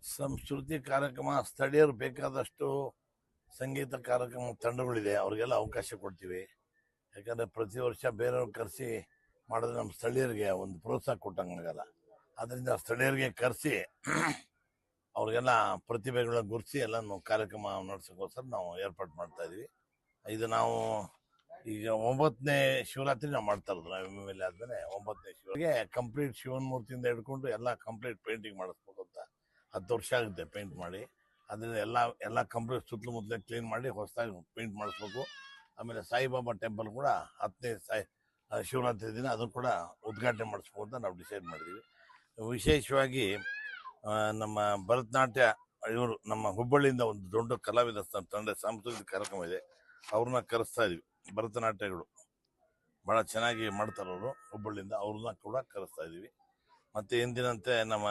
ಸಂಸ್ಕೃತಿ ಕಾರ್ಯಕ್ರಮ ಸ್ಥಳೀಯರು ಬೇಕಾದಷ್ಟು ಸಂಗೀತ ಕಾರ್ಯಕ್ರಮ ತಂಡಗಳಿದೆ, ಅವ್ರಿಗೆಲ್ಲ ಅವಕಾಶ ಕೊಡ್ತೀವಿ. ಯಾಕಂದರೆ ಪ್ರತಿ ವರ್ಷ ಬೇರೆಯವ್ರು ಕರೆಸಿ ಮಾಡಿದ್ರೆ ನಮ್ಮ ಸ್ಥಳೀಯರಿಗೆ ಒಂದು ಪ್ರೋತ್ಸಾಹ ಕೊಟ್ಟಂಗಾಗಲ್ಲ. ಅದರಿಂದ ಸ್ಥಳೀಯರಿಗೆ ಕರೆಸಿ ಅವ್ರಿಗೆಲ್ಲ ಪ್ರತಿಭೆಗಳನ್ನ ಗುರುತಿಸಿ ಎಲ್ಲನೂ ಕಾರ್ಯಕ್ರಮ ನಡೆಸೋಕ್ಕೋಸ್ಕರ ನಾವು ಏರ್ಪಾಡು ಮಾಡ್ತಾ ಇದೀವಿ. ಇದು ನಾವು ಈಗ 9ನೇ ಶಿವರಾತ್ರಿ ನಾವು ಮಾಡ್ತಾ ಇರೋದು. ನಾವು MMLA ಆದ್ಮೇಲೆ 9ನೇ ಶಿವರಿಗೆ ಕಂಪ್ಲೀಟ್ ಶಿವನ ಮೂರ್ತಿಯಿಂದ ಹಿಡ್ಕೊಂಡು ಎಲ್ಲ ಕಂಪ್ಲೀಟ್ ಪೇಂಟಿಂಗ್ ಮಾಡಿಸ್ಬೇಕು ಅಂತ 10 ವರ್ಷ ಆಗುತ್ತೆ ಪೇಂಟ್ ಮಾಡಿ. ಅದರಿಂದ ಎಲ್ಲ ಕಂಪ್ಲೀಟ್ ಸುತ್ತಮುತ್ತಲೇ ಕ್ಲೀನ್ ಮಾಡಿ ಹೊಸದಾಗಿ ಪೇಂಟ್ ಮಾಡಿಸ್ಬೇಕು. ಆಮೇಲೆ ಸಾಯಿಬಾಬಾ ಟೆಂಪಲ್ ಕೂಡ 10ನೇ ಶಿವರಾತ್ರಿ ದಿನ ಅದನ್ನು ಕೂಡ ಉದ್ಘಾಟನೆ ಮಾಡಿಸ್ಬೇಕು ಅಂತ ನಾವು ಡಿಸೈಡ್ ಮಾಡಿದ್ದೀವಿ. ವಿಶೇಷವಾಗಿ ನಮ್ಮ ಭರತನಾಟ್ಯ ಇವರು ನಮ್ಮ ಹುಬ್ಬಳ್ಳಿಯಿಂದ ಒಂದು ದೊಡ್ಡ ಕಲಾವಿದ ತಂಡ ಸಾಂಸ್ಕೃತಿಕ ಕಾರ್ಯಕ್ರಮ ಇದೆ, ಅವ್ರನ್ನ ಕರೆಸ್ತಾ ಇದೀವಿ. ಭರತನಾಟ್ಯಗಳು ಭಾಳ ಚೆನ್ನಾಗಿ ಮಾಡ್ತಾರೆ ಅವರು ಹುಬ್ಬಳ್ಳಿಯಿಂದ, ಅವ್ರನ್ನ ಕೂಡ ಕರೆಸ್ತಾ ಇದೀವಿ. ಮತ್ತು ಎಂದಿನಂತೆ ನಮ್ಮ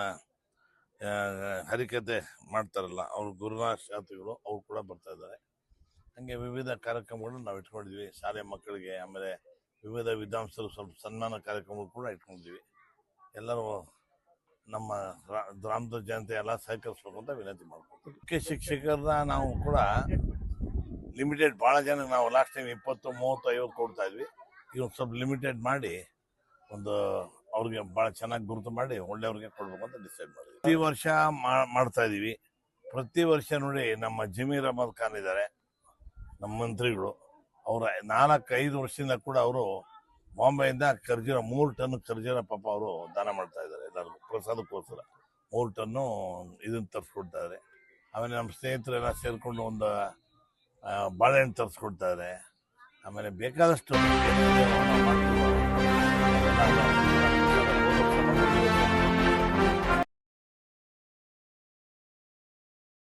ಹರಿಕತೆ ಮಾಡ್ತಾರಲ್ಲ ಅವರು ಗುರುನಾಥ್ ಶಾಸ್ತ್ರಿಗಳು ಅವ್ರು ಕೂಡ ಬರ್ತಾ ಇದ್ದಾರೆ. ಹಾಗೆ ವಿವಿಧ ಕಾರ್ಯಕ್ರಮಗಳನ್ನು ನಾವು ಇಟ್ಕೊಂಡಿದ್ವಿ ಶಾಲೆ ಮಕ್ಕಳಿಗೆ. ಆಮೇಲೆ ವಿವಿಧ ವಿದ್ವಾಂಸರು ಸ್ವಲ್ಪ ಸನ್ಮಾನ ಕಾರ್ಯಕ್ರಮಗಳು ಕೂಡ ಇಟ್ಕೊಂಡಿದ್ವಿ. ಎಲ್ಲರೂ ನಮ್ಮ ಗ್ರಾಮದ ಜನತೆ ಎಲ್ಲ ಸಹಕರಿಸ್ಬೇಕು ಅಂತ ವಿನಂತಿ ಮಾಡ್ಕೊತೀವಿ. ಮುಖ್ಯ ಶಿಕ್ಷಕರನ್ನ ನಾವು ಕೂಡ ಲಿಮಿಟೆಡ್, ಭಾಳ ಜನ ನಾವು ಲಾಸ್ಟ್ ಟೈಮ್ 20, 30, 50 ಕೊಡ್ತಾ ಇದ್ವಿ. ಈಗ ಸ್ವಲ್ಪ ಲಿಮಿಟೆಡ್ ಮಾಡಿ ಒಂದು ಅವ್ರಿಗೆ ಭಾಳ ಚೆನ್ನಾಗಿ ಗುರುತು ಮಾಡಿ ಒಳ್ಳೆಯವ್ರಿಗೆ ಕೊಡ್ಬೇಕು ಅಂತ ಡಿಸೈಡ್ ಮಾಡಿದ್ವಿ. ಪ್ರತಿ ವರ್ಷ ಮಾಡ್ತಾ ಇದೀವಿ. ಪ್ರತಿ ವರ್ಷ ನೋಡಿ ನಮ್ಮ ಜಮೀರ್ ಅಹಮದ್ ಖಾನ್ ಇದ್ದಾರೆ ನಮ್ಮ ಮಂತ್ರಿಗಳು, ಅವ್ರ 4-5 ವರ್ಷದಿಂದ ಕೂಡ ಅವರು ಬಾಂಬೆಯಿಂದ ಖರ್ಜೂರ 3 ಟನ್ ಖರ್ಜೂರ ಪಾಪ ಅವರು ದಾನ ಮಾಡ್ತಾ ಇದ್ದಾರೆ. ಎಲ್ಲರಿಗೂ ಪ್ರಸಾದಕ್ಕೋಸ್ಕರ 3 ಟನ್ನು ಇದನ್ನು ತರಿಸ್ಕೊಡ್ತಾ ಇದ್ದಾರೆ. ಆಮೇಲೆ ನಮ್ಮ ಸ್ನೇಹಿತರೆಲ್ಲ ಸೇರಿಕೊಂಡು ಒಂದು ಬಾಳೆಹಣ್ಣು ತರಿಸ್ಕೊಡ್ತಾ ಇದ್ದಾರೆ. ಆಮೇಲೆ ಬೇಕಾದಷ್ಟು